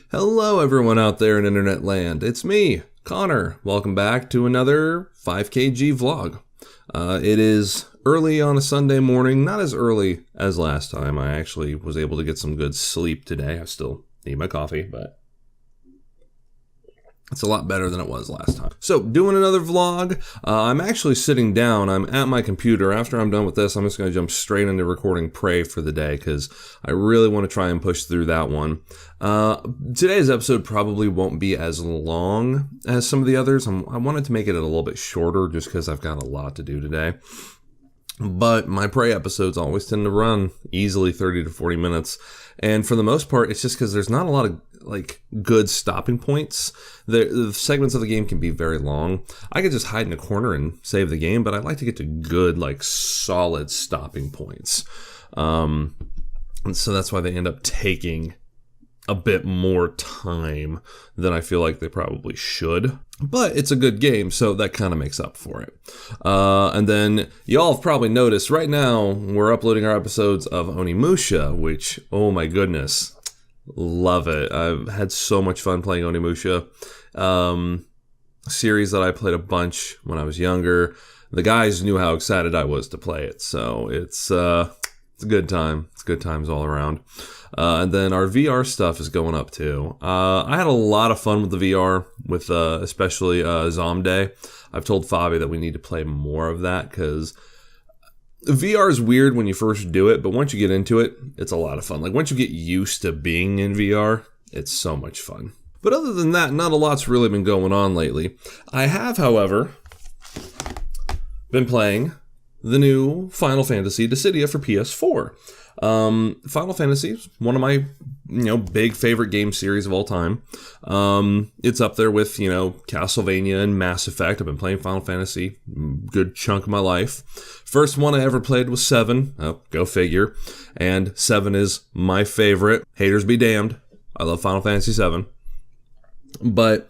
Hello everyone out there in internet land. It's me, Connor. Welcome back to another 5kg vlog. It is early on a Sunday morning, not as early as last time. I actually was able to get some good sleep today. I still need my coffee, but it's a lot better than it was last time. So, doing another vlog. I'm actually sitting down. I'm at my computer. After I'm done with this, I'm just going to jump straight into recording Prey for the day because I really want to try and push through that one. Today's episode probably won't be as long as some of the others. I wanted to make it a little bit shorter just because I've got a lot to do today. But my Prey episodes always tend to run easily 30 to 40 minutes. And for the most part, it's just because there's not a lot of good stopping points. The segments of the game can be very long. I could just hide in a corner and save the game, but I like to get to good, solid stopping points. And so that's why they end up taking a bit more time than I feel like they probably should. But it's a good game, so that kind of makes up for it. And then y'all have probably noticed right now we're uploading our episodes of Onimusha, which, oh my goodness, love it. I've had so much fun playing Onimusha. Series that I played a bunch when I was younger. The guys knew how excited I was to play it, so it's a good time. It's good times all around. And then our VR stuff is going up too. I had a lot of fun with the VR, with especially Zomday. I've told Fabi that we need to play more of that because VR is weird when you first do it, but once you get into it, it's a lot of fun. Once you get used to being in VR, it's so much fun. But other than that, not a lot's really been going on lately. I have, however, been playing the new Final Fantasy Dissidia for PS4. Final Fantasy is one of my, big favorite game series of all time. It's up there with, Castlevania and Mass Effect. I've been playing Final Fantasy a good chunk of my life. First one I ever played was 7. Oh, go figure. And 7 is my favorite. Haters be damned. I love Final Fantasy 7. But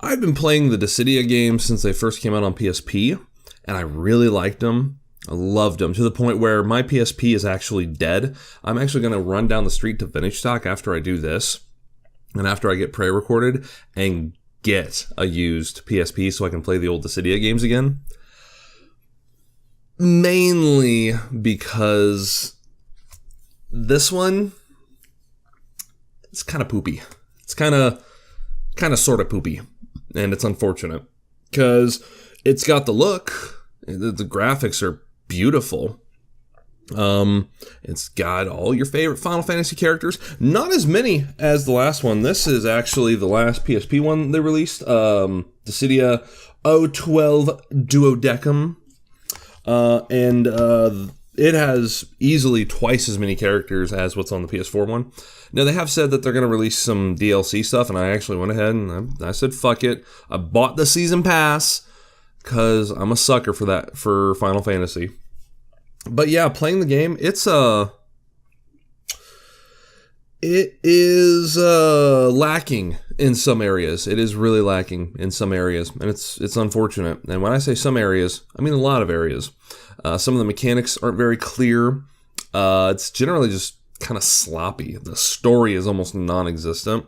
I've been playing the Dissidia games since they first came out on PSP, and I really liked them. I loved them to the point where my PSP is actually dead. I'm actually going to run down the street to Vintage Stock after I do this and after I get Prey recorded and get a used PSP so I can play the old Dissidia games again. Mainly because this one, it's kind of poopy. It's kind of sort of poopy, and it's unfortunate because it's got the look. The graphics are beautiful. It's got all your favorite Final Fantasy characters. Not as many as the last one. This is actually the last PSP one they released. Dissidia 012 Duodecim. And it has easily twice as many characters as what's on the PS4 one. Now, they have said that they're going to release some DLC stuff, and I actually went ahead and I said, fuck it. I bought the season pass because I'm a sucker for that, for Final Fantasy. But yeah, playing the game, it is lacking in some areas. It is really lacking in some areas, and it's unfortunate. And when I say some areas, I mean a lot of areas. Some of the mechanics aren't very clear. It's generally just kind of sloppy. The story is almost non-existent.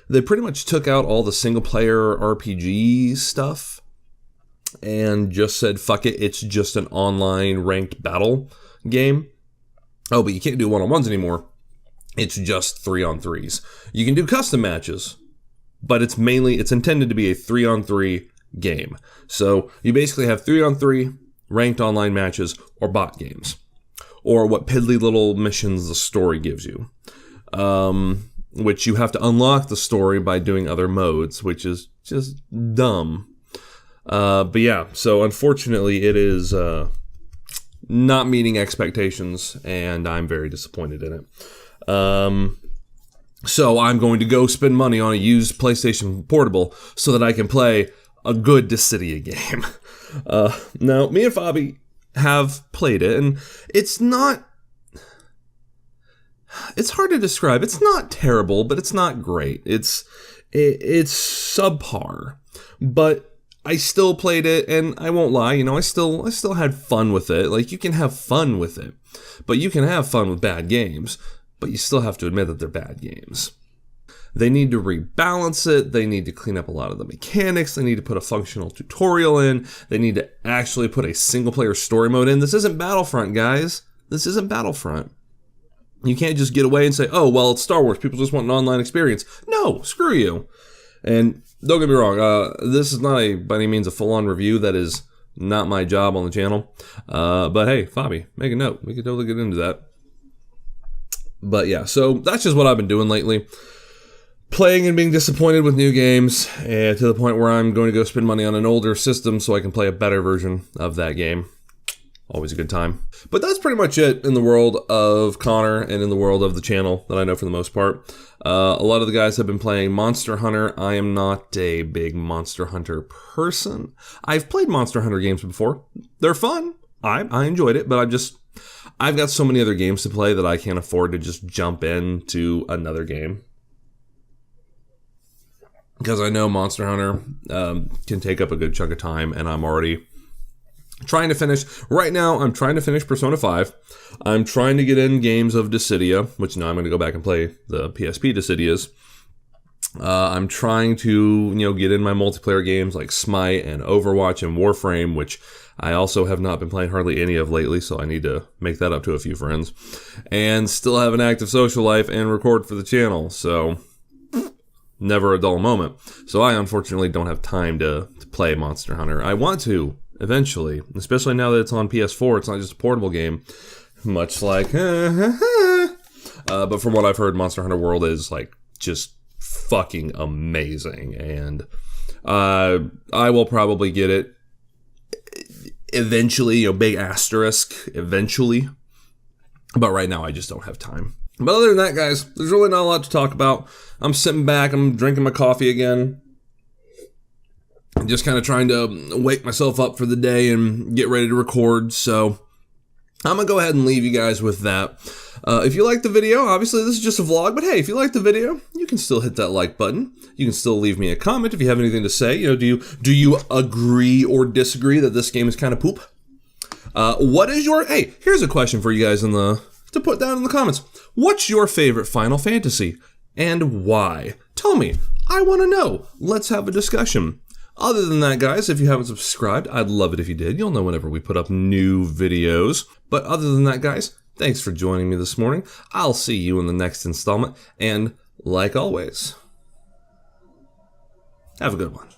They pretty much took out all the single-player RPG stuff and just said, fuck it, it's just an online ranked battle game. Oh, but you can't do one-on-ones anymore. It's just 3-on-3s. You can do custom matches, but it's intended to be a 3-on-3 game. So you basically have 3-on-3 ranked online matches or bot games, or what piddly little missions the story gives you, which you have to unlock the story by doing other modes, which is just dumb. But yeah, so unfortunately it is not meeting expectations, and I'm very disappointed in it. So I'm going to go spend money on a used PlayStation Portable so that I can play a good Dissidia game. Now, me and Fabi have played it, and it's hard to describe. It's not terrible, but it's not great. It's subpar, but I still played it, and I won't lie, I still had fun with it. You can have fun with it, but you can have fun with bad games, but you still have to admit that they're bad games. They need to rebalance it. They need to clean up a lot of the mechanics. They need to put a functional tutorial in. They need to actually put a single player story mode in. This isn't Battlefront, guys. This isn't Battlefront. You can't just get away and say, oh, well, it's Star Wars. People just want an online experience. No, screw you. And don't get me wrong. This is not by any means a full-on review. That is not my job on the channel. But hey, Fabi, make a note. We could totally get into that. But yeah, so that's just what I've been doing lately. Playing and being disappointed with new games, to the point where I'm going to go spend money on an older system so I can play a better version of that game. Always a good time. But that's pretty much it in the world of Connor and in the world of the channel that I know for the most part. A lot of the guys have been playing Monster Hunter. I am not a big Monster Hunter person. I've played Monster Hunter games before. They're fun. I enjoyed it, but I've got so many other games to play that I can't afford to just jump into another game. Because I know Monster Hunter can take up a good chunk of time, and I'm already trying to finish. Right now, I'm trying to finish Persona 5. I'm trying to get in games of Dissidia, which now I'm going to go back and play the PSP Dissidias. I'm trying to, get in my multiplayer games like Smite and Overwatch and Warframe, which I also have not been playing hardly any of lately, so I need to make that up to a few friends. And still have an active social life and record for the channel, so never a dull moment. So I unfortunately don't have time to play Monster Hunter. I want to eventually, especially now that it's on PS4. It's not just a portable game, much like but from what I've heard, Monster Hunter World is like just fucking amazing, and I will probably get it eventually, big asterisk, eventually, but right now I just don't have time. But other than that, guys, there's really not a lot to talk about. I'm sitting back, I'm drinking my coffee again, just kind of trying to wake myself up for the day and get ready to record, so I'm going to go ahead and leave you guys with that. If you like the video, obviously this is just a vlog, but hey, if you like the video, you can still hit that like button. You can still leave me a comment if you have anything to say. Do you agree or disagree that this game is kind of poop? What is your, hey, here's a question for you guys to put down in the comments. What's your favorite Final Fantasy and why? Tell me. I want to know. Let's have a discussion. Other than that, guys, if you haven't subscribed, I'd love it if you did. You'll know whenever we put up new videos. But other than that, guys, thanks for joining me this morning. I'll see you in the next installment. And like always, have a good one.